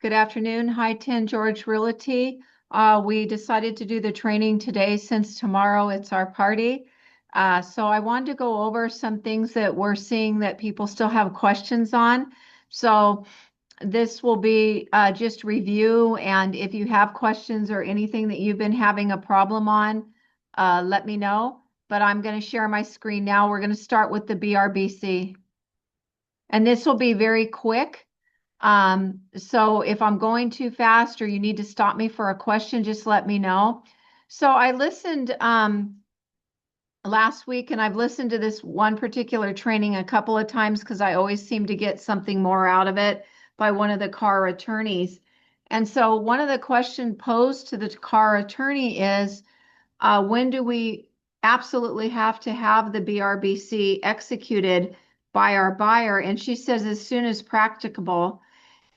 Good afternoon. Hi, 10 George Realty. We decided to do the training today since tomorrow it's our party. So I wanted to go over some things that we're seeing that people still have questions on. So this will be just review, and if you have questions or anything that you've been having a problem on, let me know. But I'm going to share my screen now. We're going to start with the BRBC. And this will be very quick. So if I'm going too fast or you need to stop me for a question, just let me know. So I listened last week, and I've listened to this one particular training a couple of times because I always seem to get something more out of it by one of the car attorneys. And so one of the questions posed to the car attorney is, when do we absolutely have to have the BRBC executed by our buyer? And she says as soon as practicable.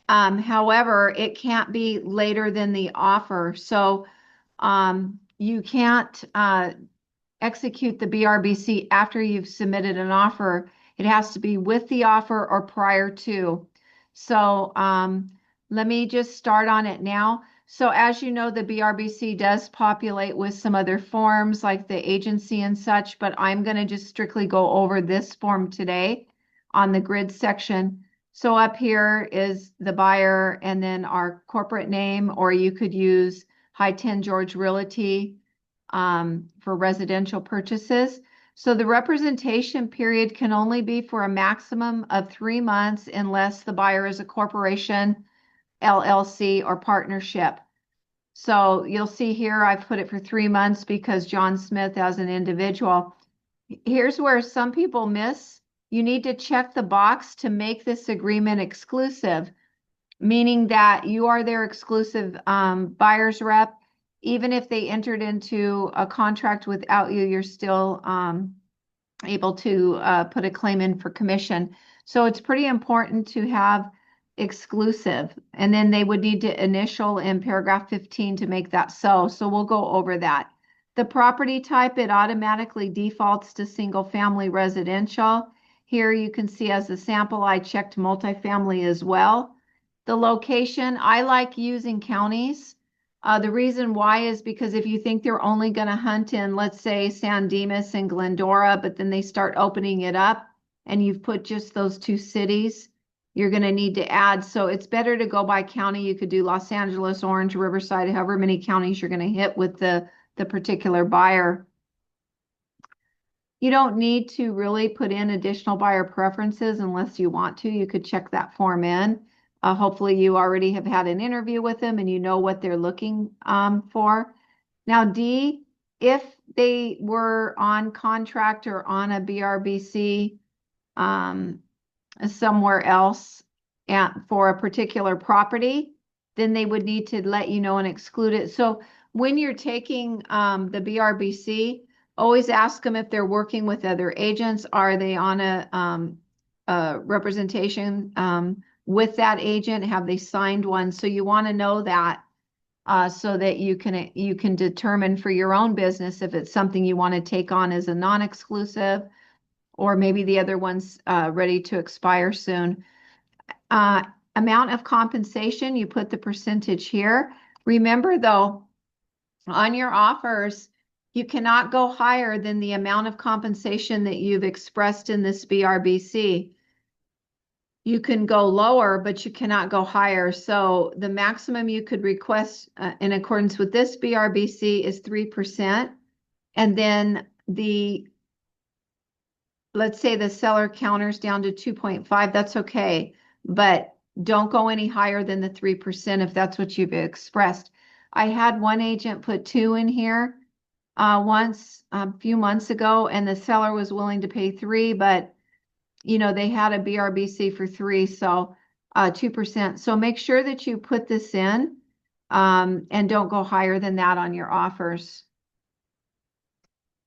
However, it can't be later than the offer. So you can't execute the BRBC after you've submitted an offer. It has to be with the offer or prior to. So let me just start on it now. So as you know, the BRBC does populate with some other forms like the agency and such, but I'm going to just strictly go over this form today on the grid section. So up here is the buyer and then our corporate name, or you could use High 10 George Realty for residential purchases. So the representation period can only be for a maximum of 3 months unless the buyer is a corporation, LLC, or partnership. So you'll see here I've put it for 3 months because John Smith as an individual. Here's where some people miss. You need to check the box to make this agreement exclusive, meaning that you are their exclusive buyer's rep. Even if they entered into a contract without you, you're still able to put a claim in for commission. So it's pretty important to have exclusive. And then they would need to initial in paragraph 15 to make that so. So we'll go over that. The property type, it automatically defaults to single family residential. Here you can see as a sample, I checked multifamily as well. The location, I like using counties. The reason why is because if you think they're only going to hunt in, let's say, San Dimas and Glendora, but then they start opening it up and you've put just those two cities, you're going to need to add. So it's better to go by county. You could do Los Angeles, Orange, Riverside, however many counties you're going to hit with the particular buyer. You don't need to really put in additional buyer preferences unless you want to. You could check that form in. Hopefully you already have had an interview with them and you know what they're looking for. Now D, if they were on contract or on a BRBC somewhere else for a particular property, then they would need to let you know and exclude it. So when you're taking the BRBC, always ask them if they're working with other agents. Are they on a representation with that agent? Have they signed one? So you want to know that so that you can determine for your own business if it's something you want to take on as a non-exclusive, or maybe the other one's ready to expire soon. Amount of compensation, you put the percentage here. Remember though, on your offers, you cannot go higher than the amount of compensation that you've expressed in this BRBC. You can go lower, but you cannot go higher. So the maximum you could request in accordance with this BRBC is 3%. And then let's say the seller counters down to 2.5, that's okay. But don't go any higher than the 3% if that's what you've expressed. I had one agent put 2 in here once a few months ago, and the seller was willing to pay 3, but you know, they had a BRBC for 3, so 2%. So make sure that you put this in and don't go higher than that on your offers.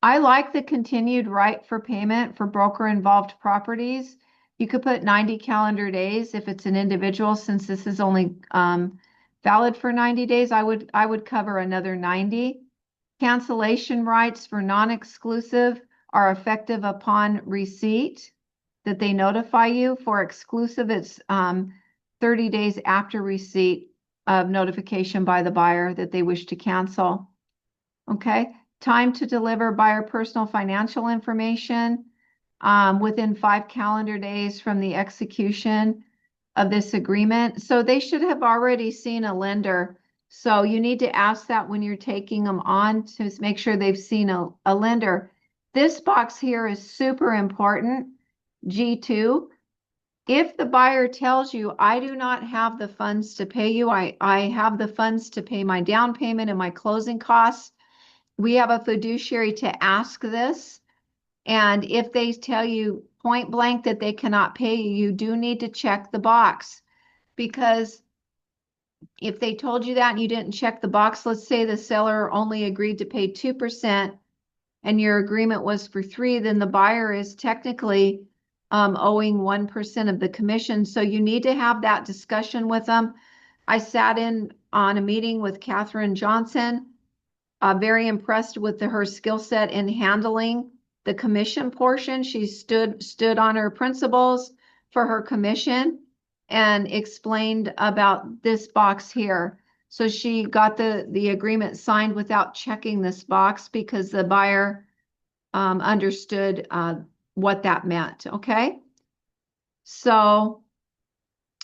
I like the continued right for payment for broker-involved properties. You could put 90 calendar days if it's an individual, since this is only valid for 90 days. I would cover another 90. Cancellation rights for non-exclusive are effective upon receipt that they notify you. For exclusive, it's 30 days after receipt of notification by the buyer that they wish to cancel. Okay, time to deliver buyer personal financial information within 5 calendar days from the execution of this agreement. So they should have already seen a lender. So you need to ask that when you're taking them on to make sure they've seen a lender. This box here is super important, G2. If the buyer tells you, I do not have the funds to pay you, I have the funds to pay my down payment and my closing costs, we have a fiduciary to ask this. And if they tell you point blank that they cannot pay you, you do need to check the box. Because if they told you that and you didn't check the box, let's say the seller only agreed to pay 2% and your agreement was for 3%, then the buyer is technically owing 1% of the commission. So you need to have that discussion with them. I sat in on a meeting with Katherine Johnson, very impressed with her skill set in handling the commission portion. She stood on her principles for her commission and explained about this box here. So she got the agreement signed without checking this box because the buyer understood what that meant. Okay. So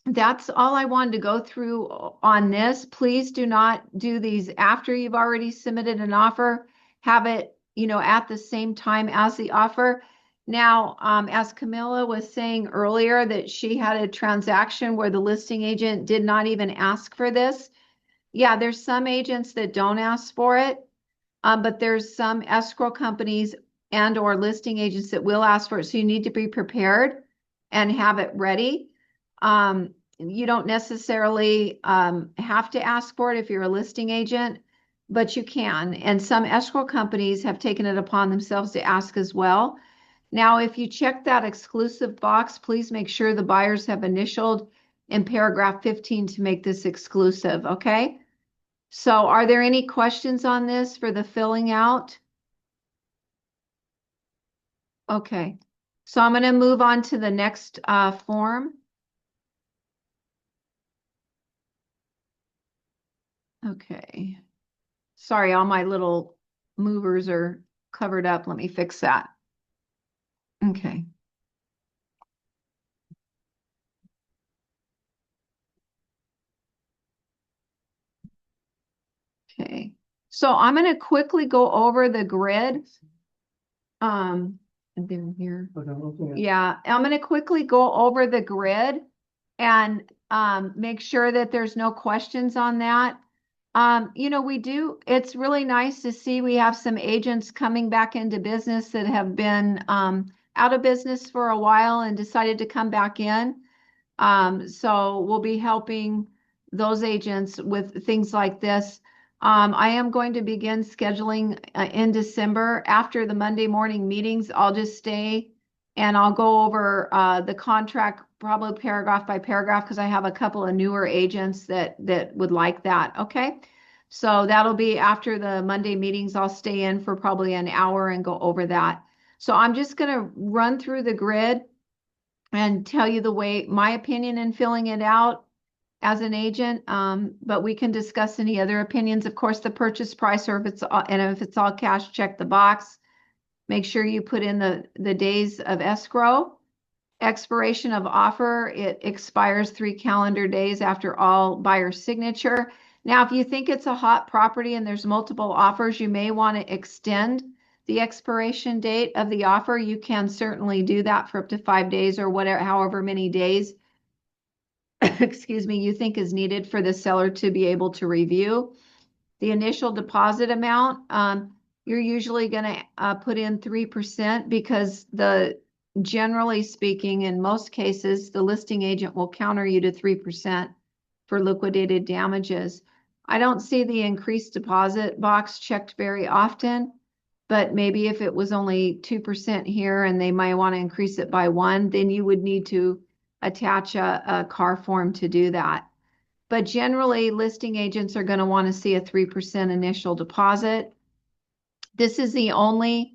that's all I wanted to go through on this. Please do not do these after you've already submitted an offer. Have it, at the same time as the offer. Now, as Camilla was saying earlier, that she had a transaction where the listing agent did not even ask for this. Yeah, there's some agents that don't ask for it, but there's some escrow companies and or listing agents that will ask for it. So you need to be prepared and have it ready. You don't necessarily have to ask for it if you're a listing agent, but you can. And some escrow companies have taken it upon themselves to ask as well. Now, if you check that exclusive box, please make sure the buyers have initialed in paragraph 15 to make this exclusive, okay? So are there any questions on this for the filling out? Okay, so I'm going to move on to the next form. Okay. Sorry, all my little movers are covered up. Let me fix that. Okay. Okay. So I'm going to quickly go over the grid. They're here. Yeah, I'm going to quickly go over the grid and make sure that there's no questions on that. It's really nice to see we have some agents coming back into business that have been out of business for a while and decided to come back in. So we'll be helping those agents with things like this. I am going to begin scheduling in December after the Monday morning meetings. I'll just stay and I'll go over the contract probably paragraph by paragraph because I have a couple of newer agents that would like that. Okay. So that'll be after the Monday meetings. I'll stay in for probably an hour and go over that. So I'm just going to run through the grid and tell you the way, my opinion in filling it out as an agent. But we can discuss any other opinions. Of course, the purchase price, or if it's all cash, check the box. Make sure you put in the days of escrow. Expiration of offer, it expires 3 calendar days after all buyer signature. Now, if you think it's a hot property and there's multiple offers, you may want to extend the expiration date of the offer. You can certainly do that for up to 5 days or whatever, however many days, excuse me, you think is needed for the seller to be able to review. The initial deposit amount, you're usually going to put in 3% because generally speaking, in most cases, the listing agent will counter you to 3% for liquidated damages. I don't see the increased deposit box checked very often, but maybe if it was only 2% here and they might want to increase it by 1%, then you would need to attach a CAR form to do that. But generally, listing agents are going to want to see a 3% initial deposit. This is the only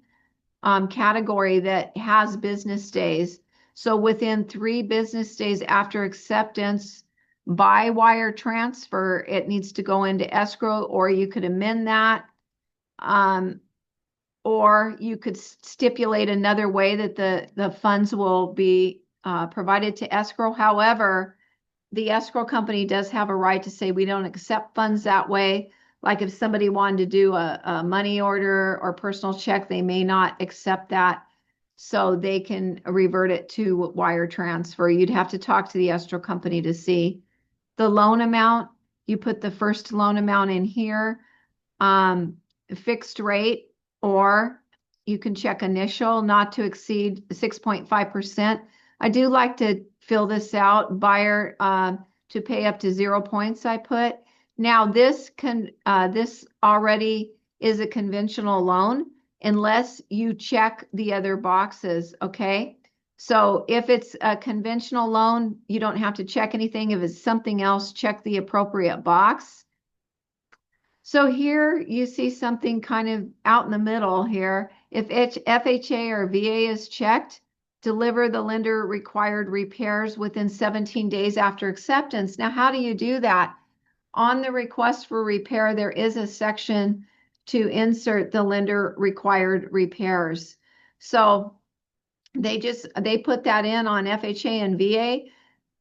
category that has business days. So within 3 business days after acceptance, by wire transfer, it needs to go into escrow, or you could amend that. Or you could stipulate another way that the funds will be provided to escrow. However, the escrow company does have a right to say we don't accept funds that way. Like if somebody wanted to do a money order or personal check, they may not accept that. So they can revert it to wire transfer. You'd have to talk to the escrow company to see. The loan amount, you put the first loan amount in here, fixed rate, or you can check initial, not to exceed 6.5%. I do like to fill this out, buyer to pay up to 0 points, I put. Now this already is a conventional loan unless you check the other boxes, okay? So if it's a conventional loan, you don't have to check anything. If it's something else, check the appropriate box. So here you see something kind of out in the middle here. If FHA or VA is checked, deliver the lender required repairs within 17 days after acceptance. Now, how do you do that? On the request for repair, there is a section to insert the lender required repairs. So they put that in on FHA and VA.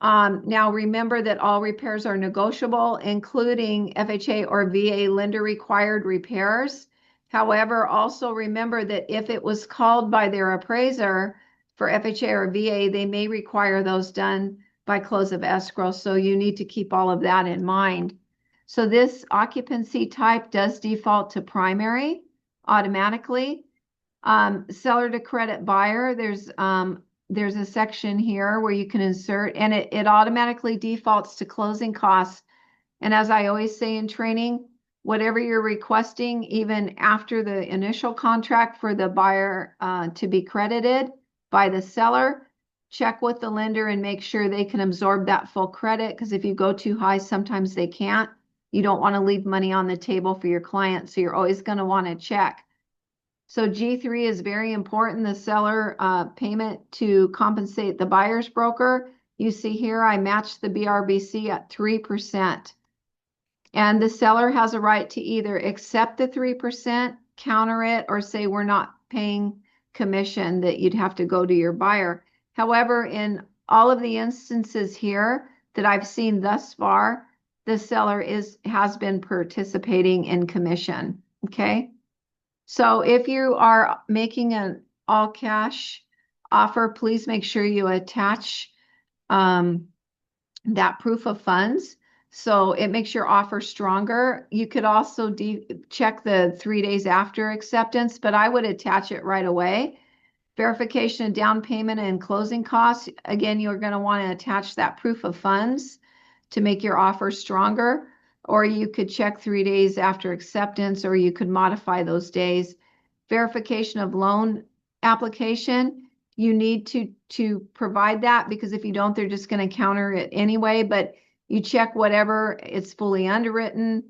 Now remember that all repairs are negotiable, including FHA or VA lender required repairs. However, also remember that if it was called by their appraiser for FHA or VA, they may require those done by close of escrow. So you need to keep all of that in mind. So this occupancy type does default to primary automatically. Seller to credit buyer, there's a section here where you can insert, and it automatically defaults to closing costs. And as I always say in training, whatever you're requesting, even after the initial contract for the buyer to be credited by the seller, check with the lender and make sure they can absorb that full credit, because if you go too high, sometimes they can't. You don't want to leave money on the table for your client, so you're always going to want to check. So G3 is very important, the seller payment to compensate the buyer's broker. You see here, I matched the BRBC at 3%. And the seller has a right to either accept the 3%, counter it, or say we're not paying commission, that you'd have to go to your buyer. However, in all of the instances here that I've seen thus far, the seller has been participating in commission, okay? So if you are making an all cash offer, please make sure you attach that proof of funds, so it makes your offer stronger. You could also check the 3 days after acceptance, but I would attach it right away. Verification of down payment and closing costs. Again, you're going to want to attach that proof of funds to make your offer stronger. Or you could check 3 days after acceptance, or you could modify those days. Verification of loan application, you need to provide that, because if you don't, they're just going to counter it anyway. But you check whatever, it's fully underwritten,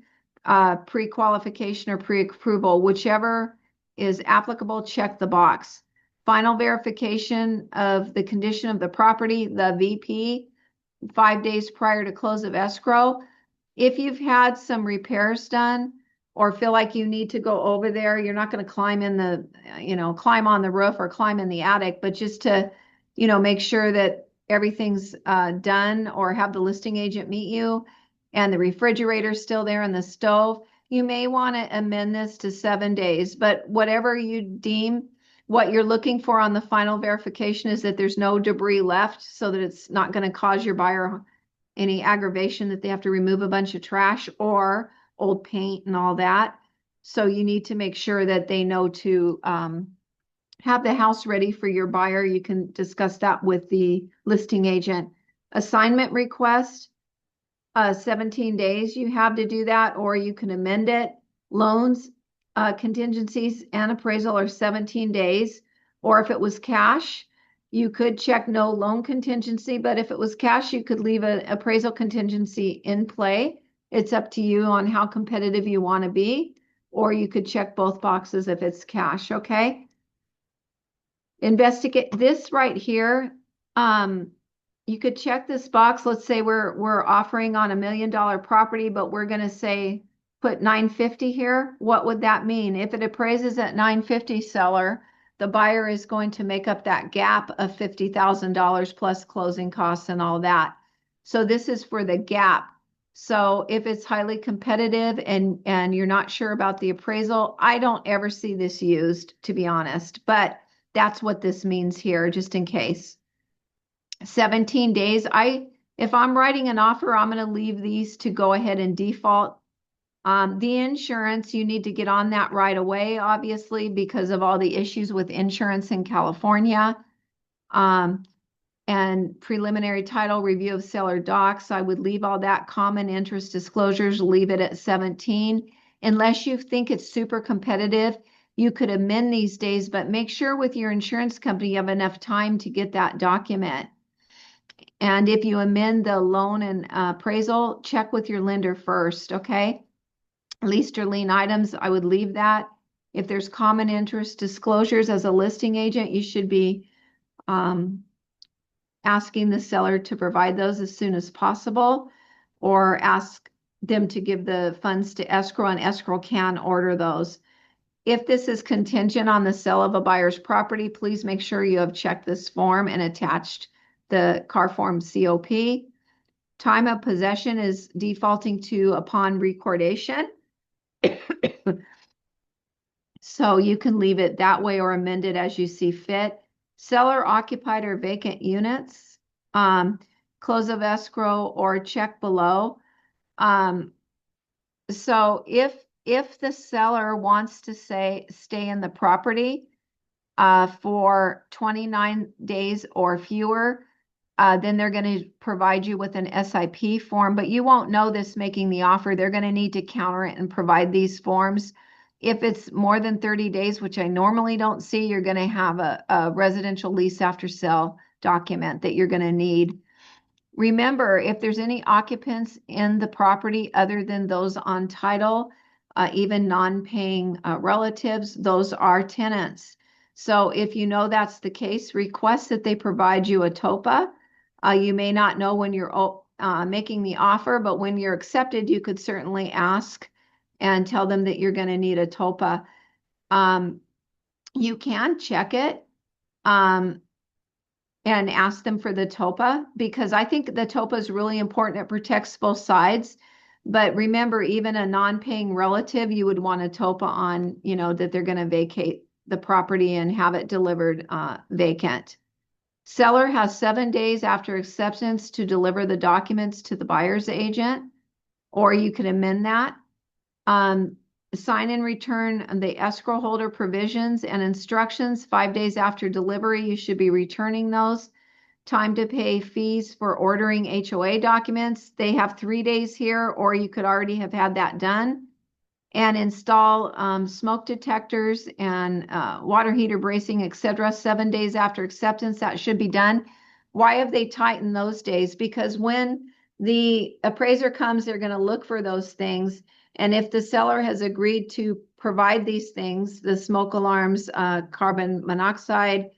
pre-qualification or pre-approval, whichever is applicable, check the box. Final verification of the condition of the property, the VP, 5 days prior to close of escrow. If you've had some repairs done or feel like you need to go over there, you're not going to climb in climb on the roof or climb in the attic, but just to, make sure that everything's done, or have the listing agent meet you and the refrigerator's still there and the stove, you may want to amend this to 7 days. But whatever you deem, what you're looking for on the final verification is that there's no debris left, so that it's not going to cause your buyer any aggravation that they have to remove a bunch of trash or old paint and all that. So you need to make sure that they know to have the house ready for your buyer. You can discuss that with the listing agent. Assignment request, 17 days you have to do that, or you can amend it. Loans, contingencies and appraisal are 17 days. Or if it was cash, you could check no loan contingency, but if it was cash, you could leave an appraisal contingency in play. It's up to you on how competitive you want to be, or you could check both boxes if it's cash, okay? Investigate this right here. you could check this box. Let's say we're offering on $1 million property, but we're going to say put 950 here. What would that mean? If it appraises at 950, seller, the buyer is going to make up that gap of $50,000 plus closing costs and all that. So this is for the gap. So if it's highly competitive and you're not sure about the appraisal, I don't ever see this used, to be honest, but that's what this means here, just in case. 17 days. If I'm writing an offer, I'm going to leave these to go ahead and default. The insurance, you need to get on that right away, obviously, because of all the issues with insurance in California. And preliminary title review of seller docs, I would leave all that. Common interest disclosures, leave it at 17. Unless you think it's super competitive, you could amend these days, but make sure with your insurance company you have enough time to get that document. And if you amend the loan and appraisal, check with your lender first, okay? Leased or lien items, I would leave that. If there's common interest disclosures as a listing agent, you should be asking the seller to provide those as soon as possible, or ask them to give the funds to escrow, and escrow can order those. If this is contingent on the sale of a buyer's property, please make sure you have checked this form and attached the car form COP. Time of possession is defaulting to upon recordation. So you can leave it that way or amend it as you see fit. Seller occupied or vacant units, close of escrow or check below. So if the seller wants to stay in the property for 29 days or fewer, then they're going to provide you with an SIP form, but you won't know this making the offer. They're going to need to counter it and provide these forms. If it's more than 30 days, which I normally don't see, you're going to have a residential lease after sale document that you're going to need. Remember, if there's any occupants in the property other than those on title, even non-paying relatives, those are tenants. So if you know that's the case, request that they provide you a TOPA. You may not know when you're making the offer, but when you're accepted, you could certainly ask and tell them that you're going to need a TOPA. You can check it and ask them for the TOPA, because I think the TOPA is really important. It protects both sides. But remember, even a non-paying relative, you would want a TOPA on, that they're going to vacate the property and have it delivered vacant. Seller has 7 days after acceptance to deliver the documents to the buyer's agent, or you could amend that. Sign and return the escrow holder provisions and instructions 5 days after delivery. You should be returning those. Time to pay fees for ordering HOA documents. They have 3 days here, or you could already have had that done. And install smoke detectors and water heater bracing, etc. 7 days after acceptance, that should be done. Why have they tightened those days? Because when the appraiser comes, they're going to look for those things. And if the seller has agreed to provide these things, the smoke alarms, carbon monoxide,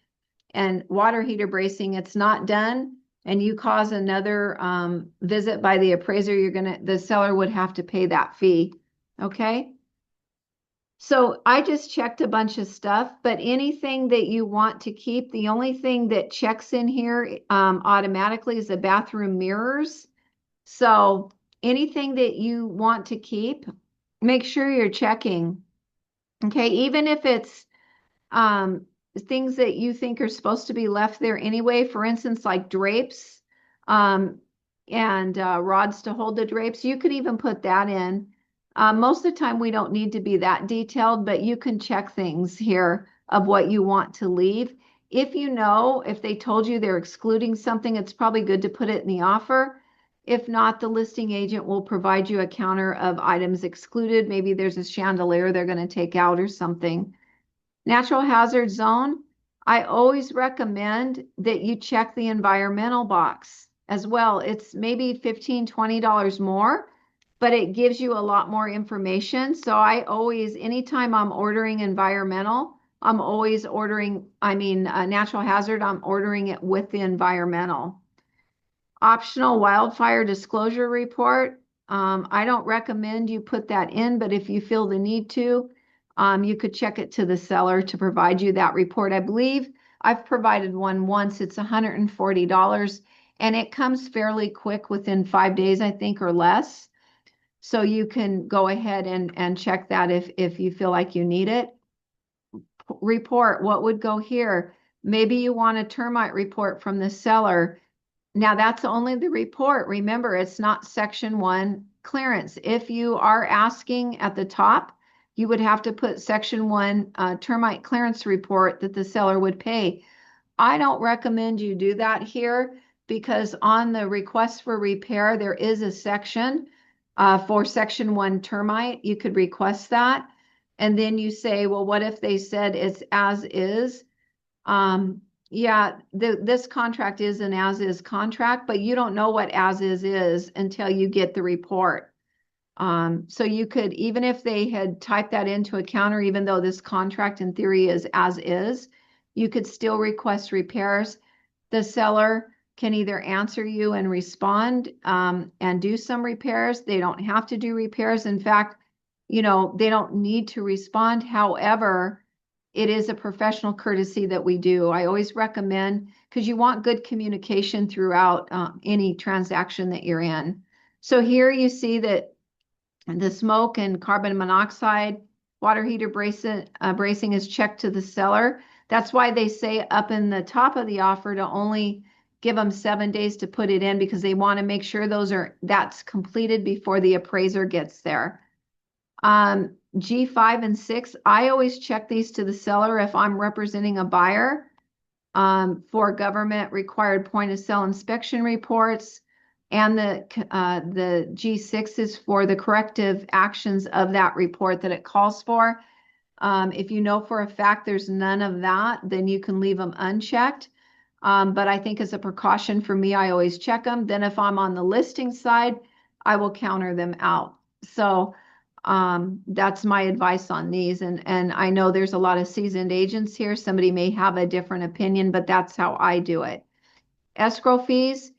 and water heater bracing, it's not done, and you cause another visit by the appraiser, the seller would have to pay that fee. Okay. So I just checked a bunch of stuff, but anything that you want to keep, the only thing that checks in here automatically is the bathroom mirrors. So anything that you want to keep, make sure you're checking. Okay, even if it's things that you think are supposed to be left there anyway, for instance, like drapes and rods to hold the drapes, you could even put that in. Most of the time we don't need to be that detailed, but you can check things here of what you want to leave. If they told you they're excluding something, it's probably good to put it in the offer. If not, the listing agent will provide you a counter of items excluded. Maybe there's a chandelier they're going to take out or something. Natural hazard zone, I always recommend that you check the environmental box as well. It's maybe $15, $20 more, but it gives you a lot more information. So anytime I'm ordering environmental, I'm always ordering, natural hazard, I'm ordering it with the environmental. Optional wildfire disclosure report. I don't recommend you put that in, but if you feel the need to, you could check it to the seller to provide you that report. I believe I've provided one once. It's $140 and it comes fairly quick within 5 days, I think, or less. So you can go ahead and check that if you feel like you need it. Report, what would go here? Maybe you want a termite report from the seller. Now that's only the report. Remember, it's not section 1 clearance. If you are asking at the top, you would have to put section 1 termite clearance report that the seller would pay. I don't recommend you do that here because on the request for repair, there is a section for section 1 termite. You could request that. And then you say, well, what if they said it's as is? Yeah, this contract is an as-is contract, but you don't know what as-is until you get the report. So you could, even if they had typed that into a counter, even though this contract in theory is as-is, you could still request repairs. The seller can either answer you and respond and do some repairs. They don't have to do repairs. In fact, they don't need to respond. However, it is a professional courtesy that we do. I always recommend, because you want good communication throughout any transaction that you're in. So here you see that the smoke and carbon monoxide water heater bracing is checked to the seller. That's why they say up in the top of the offer to only give them 7 days to put it in, because they want to make sure that's completed before the appraiser gets there. G5 and 6, I always check these to the seller if I'm representing a buyer for government required point of sale inspection reports. And the G6 is for the corrective actions of that report that it calls for. If you know for a fact there's none of that, then you can leave them unchecked. But I think as a precaution for me, I always check them. Then if I'm on the listing side, I will counter them out. So that's my advice on these. And I know there's a lot of seasoned agents here. Somebody may have a different opinion, but that's how I do it. Escrow fees,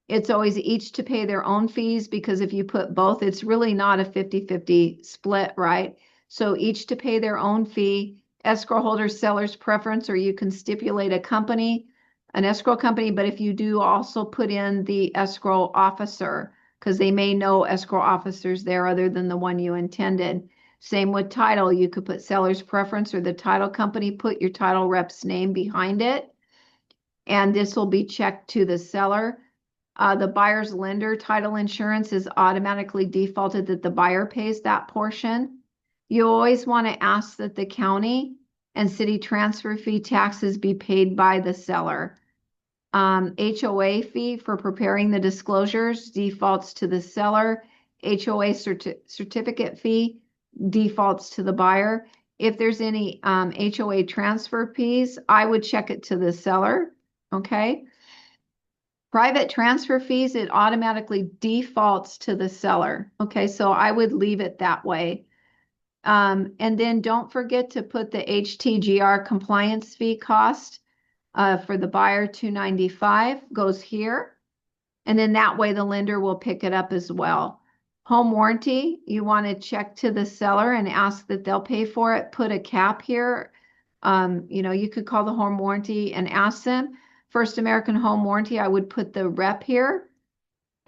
it's always each to pay their own fees, because if you put both, it's really not a 50-50 split, right? So each to pay their own fee. Escrow holder seller's preference, or you can stipulate an escrow company, but if you do also put in the escrow officer, because they may know escrow officers there other than the one you intended. Same with title. You could put seller's preference or the title company, put your title rep's name behind it, and this will be checked to the seller. The buyer's lender title insurance is automatically defaulted that the buyer pays that portion. You always want to ask that the county and city transfer fee taxes be paid by the seller. HOA fee for preparing the disclosures defaults to the seller. HOA certificate fee defaults to the buyer. If there's any HOA transfer fees, I would check it to the seller. Okay. Private transfer fees, it automatically defaults to the seller. Okay, so I would leave it that way. And then don't forget to put the HTGR compliance fee cost for the buyer, $295 goes here. And then that way the lender will pick it up as well. Home warranty, you want to check to the seller and ask that they'll pay for it. Put a cap here. You could call the home warranty and ask them. First American Home Warranty, I would put the rep here.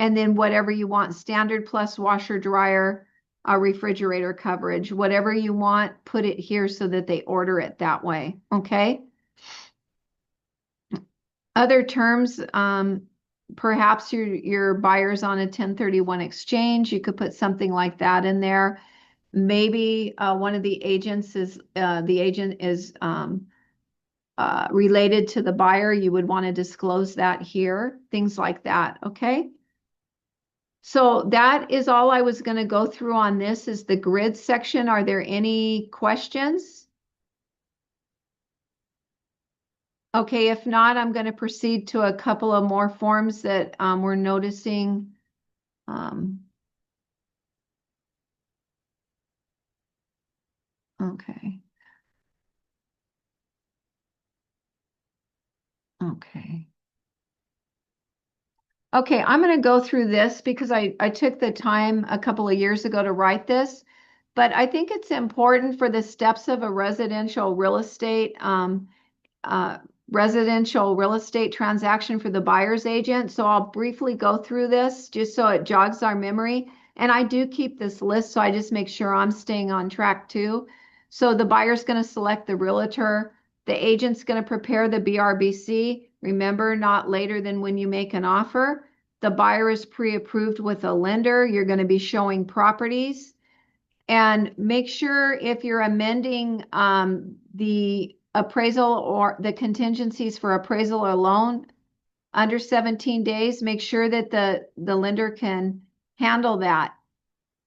And then whatever you want, standard plus washer, dryer, refrigerator coverage, whatever you want, put it here so that they order it that way. Okay. Other terms, perhaps your buyer's on a 1031 exchange. You could put something like that in there. Maybe one of the agents is related to the buyer. You would want to disclose that here, things like that. Okay. So that is all I was going to go through on this is the grid section. Are there any questions? Okay, if not, I'm going to proceed to a couple of more forms that we're noticing. Okay. Okay. Okay, I'm going to go through this because I took the time a couple of years ago to write this, but I think it's important for the steps of a uh, residential real estate transaction for the buyer's agent. So I'll briefly go through this just so it jogs our memory. And I do keep this list, so I just make sure I'm staying on track too. So the buyer's going to select the realtor. The agent's going to prepare the BRBC. Remember, not later than when you make an offer. The buyer is pre-approved with a lender. You're going to be showing properties. And make sure if you're amending the appraisal or the contingencies for appraisal or loan under 17 days, make sure that the lender can handle that.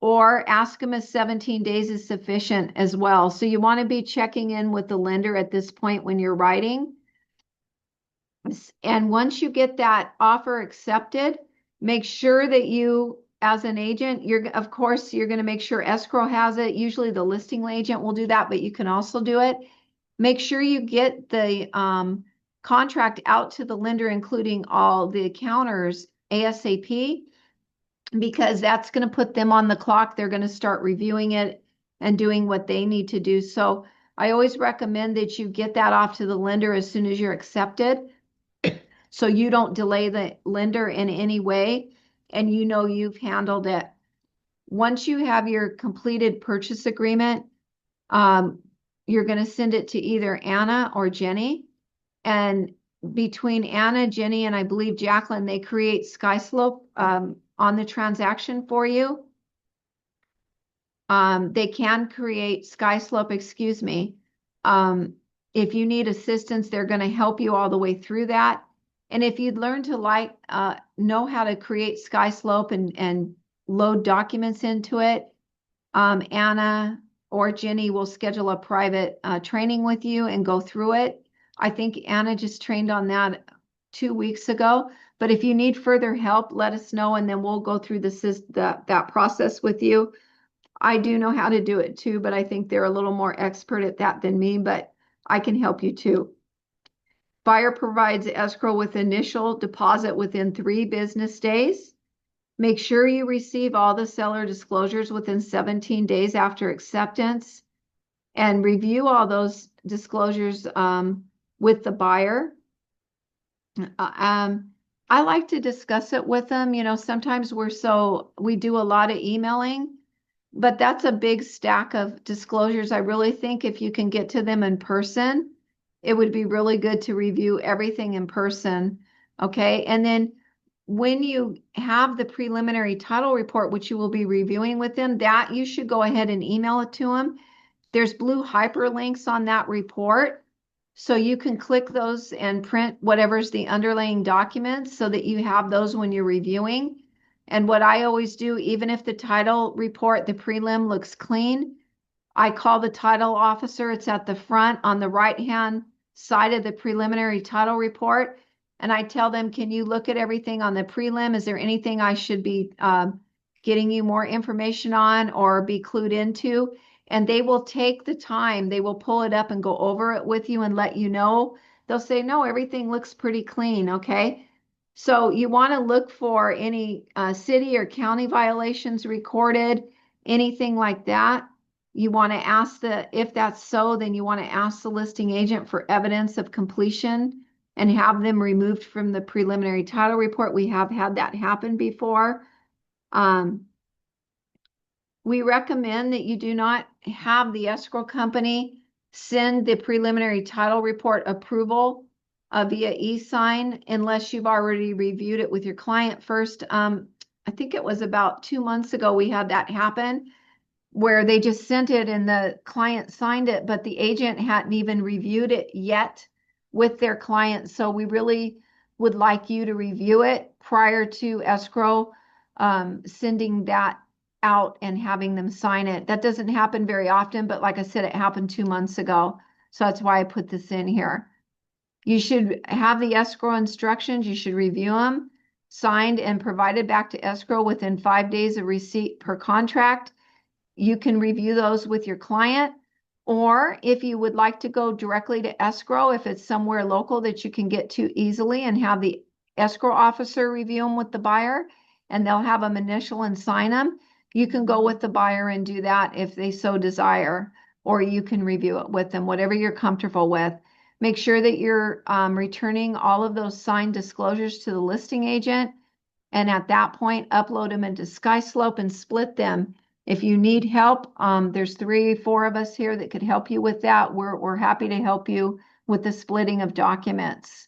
Or ask them if 17 days is sufficient as well. So you want to be checking in with the lender at this point when you're writing. And once you get that offer accepted, make sure that you, as an agent, of course, you're going to make sure escrow has it. Usually the listing agent will do that, but you can also do it. Make sure you get the contract out to the lender, including all the counters ASAP, because that's going to put them on the clock. They're going to start reviewing it and doing what they need to do. So I always recommend that you get that off to the lender as soon as you're accepted, so you don't delay the lender in any way and you know you've handled it. Once you have your completed purchase agreement, you're going to send it to either Anna or Jenny. And between Anna, Jenny, and I believe Jacqueline, they create SkySlope on the transaction for you. They can create SkySlope, excuse me. If you need assistance, they're going to help you all the way through that. And if you'd learn to know how to create SkySlope and load documents into it, Anna or Jenny will schedule a private training with you and go through it. I think Anna just trained on that 2 weeks ago. But if you need further help, let us know, and then we'll go through that process with you. I do know how to do it too, but I think they're a little more expert at that than me, but I can help you too. Buyer provides escrow with initial deposit within 3 business days. Make sure you receive all the seller disclosures within 17 days after acceptance, and review all those disclosures with the buyer. I like to discuss it with them. You know, sometimes we do a lot of emailing, but that's a big stack of disclosures. I really think if you can get to them in person, it would be really good to review everything in person. Okay. And then when you have the preliminary title report, which you will be reviewing with them, that you should go ahead and email it to them. There's blue hyperlinks on that report. So you can click those and print whatever's the underlying documents so that you have those when you're reviewing. And what I always do, even if the title report, the prelim looks clean, I call the title officer. It's at the front on the right-hand side of the preliminary title report. And I tell them, can you look at everything on the prelim? Is there anything I should be getting you more information on or be clued into? And they will take the time. They will pull it up and go over it with you and let you know. They'll say, no, everything looks pretty clean. Okay. So you want to look for any city or county violations recorded, anything like that. You want to ask if that's so, then you want to ask the listing agent for evidence of completion and have them removed from the preliminary title report. We have had that happen before. We recommend that you do not have the escrow company send the preliminary title report approval via e-sign unless you've already reviewed it with your client first. I think it was about 2 months ago we had that happen, where they just sent it and the client signed it, but the agent hadn't even reviewed it yet with their client. So we really would like you to review it prior to escrow sending that out and having them sign it. That doesn't happen very often, but like I said, it happened 2 months ago. So that's why I put this in here. You should have the escrow instructions. You should review them, signed and provided back to escrow within 5 days of receipt per contract. You can review those with your client, or if you would like to go directly to escrow, if it's somewhere local that you can get to easily and have the escrow officer review them with the buyer, and they'll have them initial and sign them. You can go with the buyer and do that if they so desire, or you can review it with them, whatever you're comfortable with. Make sure that you're returning all of those signed disclosures to the listing agent. And at that point, upload them into SkySlope and split them. If you need help, there's 3 or 4 of us here that could help you with that. We're happy to help you with the splitting of documents.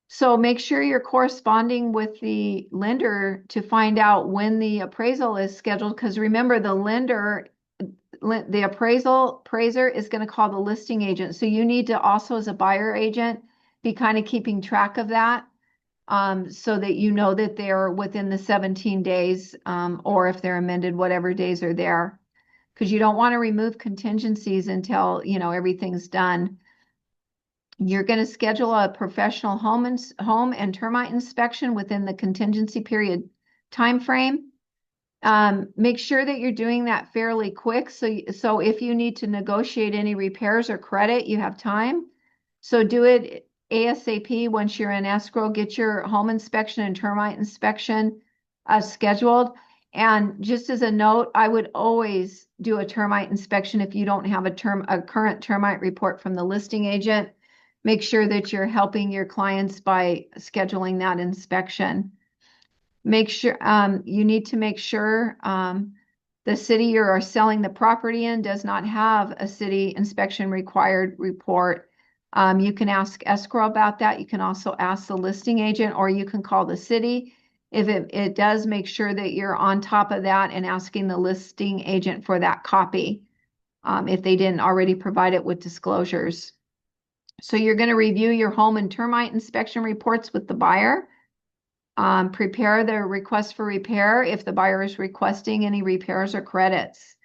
So make sure you're corresponding with the lender to find out when the appraisal is scheduled, because remember, the appraiser is going to call the listing agent. So you need to also, as a buyer agent, be kind of keeping track of that, so that you know that they're within the 17 days, or if they're amended, whatever days are there, because you don't want to remove contingencies until, everything's done. You're going to schedule a professional home and termite inspection within the contingency period time frame. Make sure that you're doing that fairly quick. So if you need to negotiate any repairs or credit, you have time. So do it ASAP. Once you're in escrow, get your home inspection and termite inspection scheduled. And just as a note, I would always do a termite inspection if you don't have a current termite report from the listing agent. Make sure that you're helping your clients by scheduling that inspection. Make sure you need to make sure the city you are selling the property in does not have a city inspection required report. You can ask escrow about that. You can also ask the listing agent, or you can call the city. If it does, make sure that you're on top of that and asking the listing agent for that copy, if they didn't already provide it with disclosures. So you're going to review your home and termite inspection reports with the buyer. Prepare the request for repair if the buyer is requesting any repairs or credits.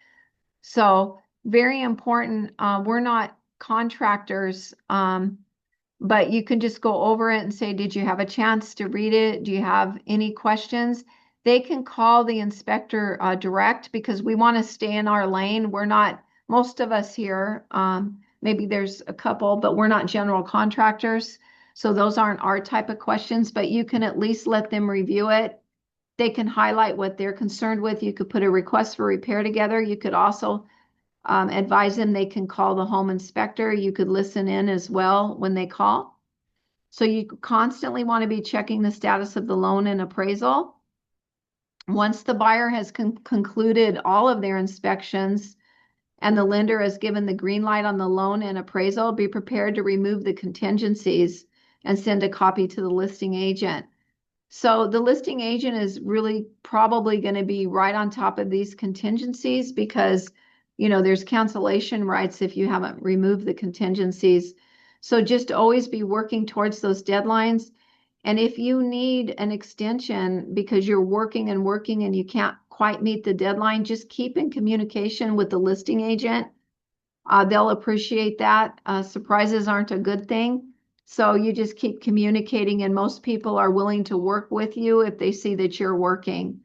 So very important. We're not contractors, but you can just go over it and say, did you have a chance to read it? Do you have any questions? They can call the inspector direct, because we want to stay in our lane. We're not, most of us here, maybe there's a couple, but we're not general contractors. So those aren't our type of questions, but you can at least let them review it. They can highlight what they're concerned with. You could put a request for repair together. You could also advise them they can call the home inspector. You could listen in as well when they call. So you constantly want to be checking the status of the loan and appraisal. Once the buyer has concluded all of their inspections and the lender has given the green light on the loan and appraisal, be prepared to remove the contingencies and send a copy to the listing agent. So the listing agent is really probably going to be right on top of these contingencies, because, there's cancellation rights if you haven't removed the contingencies. So just always be working towards those deadlines. And if you need an extension because you're working and you can't quite meet the deadline, just keep in communication with the listing agent. They'll appreciate that. Surprises aren't a good thing. So you just keep communicating, and most people are willing to work with you if they see that you're working.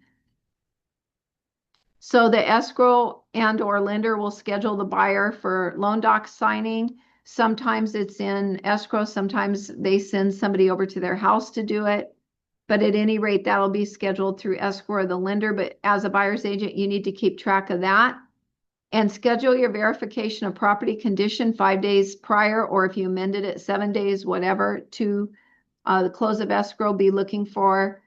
So the escrow and/or lender will schedule the buyer for loan doc signing. Sometimes it's in escrow, sometimes they send somebody over to their house to do it. But at any rate, that'll be scheduled through escrow or the lender. But as a buyer's agent, you need to keep track of that. And schedule your verification of property condition 5 days prior, or if you amended it 7 days, whatever, to the close of escrow. Be looking for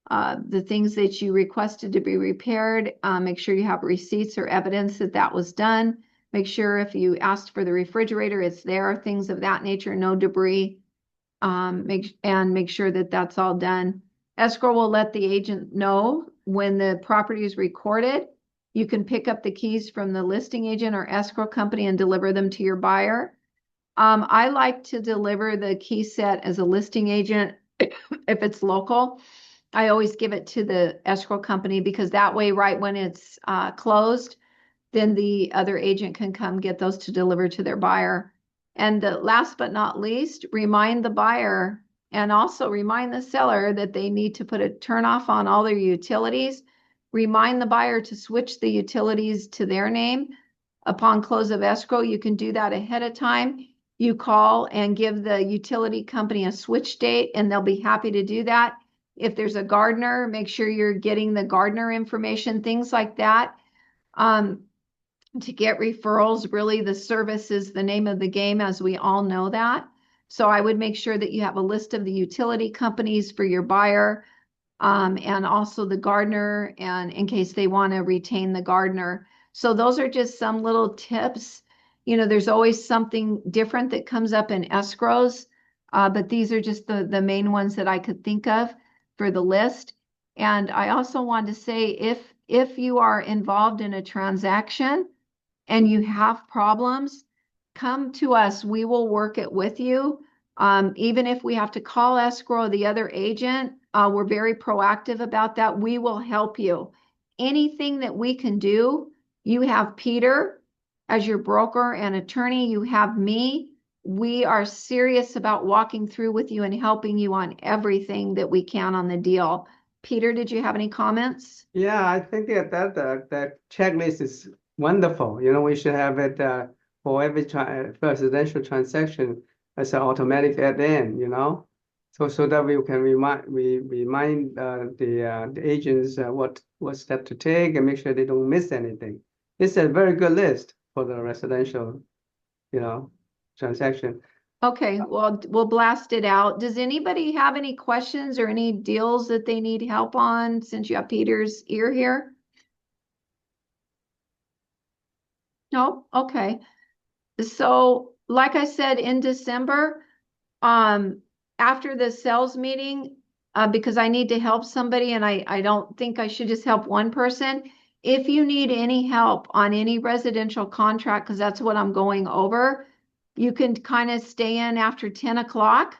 the things that you requested to be repaired. Make sure you have receipts or evidence that that was done. Make sure if you asked for the refrigerator, it's there, things of that nature, no debris. Make sure that that's all done. Escrow will let the agent know when the property is recorded. You can pick up the keys from the listing agent or escrow company and deliver them to your buyer. I like to deliver the key set as a listing agent if it's local. I always give it to the escrow company, because that way, right when it's closed, then the other agent can come get those to deliver to their buyer. And last but not least, remind the buyer and also remind the seller that they need to put a turn off on all their utilities. Remind the buyer to switch the utilities to their name upon close of escrow. You can do that ahead of time. you call and give the utility company a switch date, and they'll be happy to do that. If there's a gardener, make sure you're getting the gardener information, things like that. To get referrals, really the service is the name of the game, as we all know that. So I would make sure that you have a list of the utility companies for your buyer, and also the gardener, and in case they want to retain the gardener. So those are just some little tips. There's always something different that comes up in escrows, but these are just the main ones that I could think of for the list. And I also want to say, if you are involved in a transaction and you have problems, come to us. We will work it with you. Even if we have to call escrow or the other agent, we're very proactive about that. We will help you. Anything that we can do, you have Peter as your broker and attorney, you have me. We are serious about walking through with you and helping you on everything that we can on the deal. Peter, did you have any comments? Yeah, I think that checklist is wonderful. We should have it for every residential transaction as an automatic add-in. So that we can remind the agents what step to take and make sure they don't miss anything. It's a very good list for the residential, transaction. Okay, well, we'll blast it out. Does anybody have any questions or any deals that they need help on, since you have Peter's ear here? No? Okay. So, like I said, in December, after the sales meeting, because I need to help somebody and I don't think I should just help one person. If you need any help on any residential contract, because that's what I'm going over, you can kind of stay in after 10 o'clock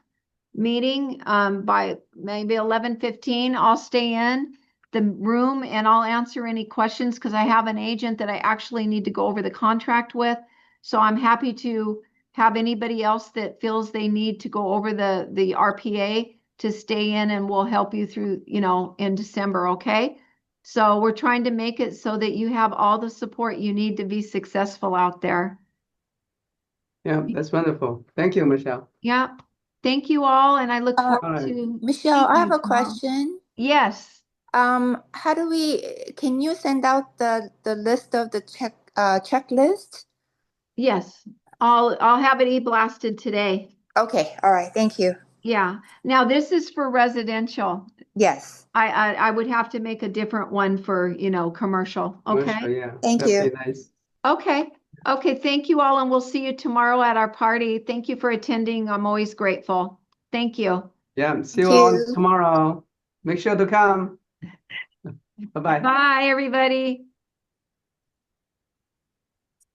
meeting, by maybe 11:15. I'll stay in the room and I'll answer any questions, because I have an agent that I actually need to go over the contract with. So I'm happy to have anybody else that feels they need to go over the RPA to stay in, and we'll help you through, in December, okay? So we're trying to make it so that you have all the support you need to be successful out there. Yeah, that's wonderful. Thank you, Michelle. Yeah. Thank you all, and I look forward All right. to Michelle, seeing I have you a tomorrow. question. Yes. Can you send out the list of the checklist? Yes. I'll have it e-blasted today. Okay, all right, thank you. Yeah. Now this is for residential. Yes, I would have to make a different one for, commercial. Okay. Commercial, yeah, thank that'd you. be nice. Okay. Okay. Thank you all, and we'll see you tomorrow at our party. Thank you for attending. I'm always grateful. Thank you. Yeah, see Thank you all you. tomorrow. Make sure to come. Bye-bye. Bye, everybody.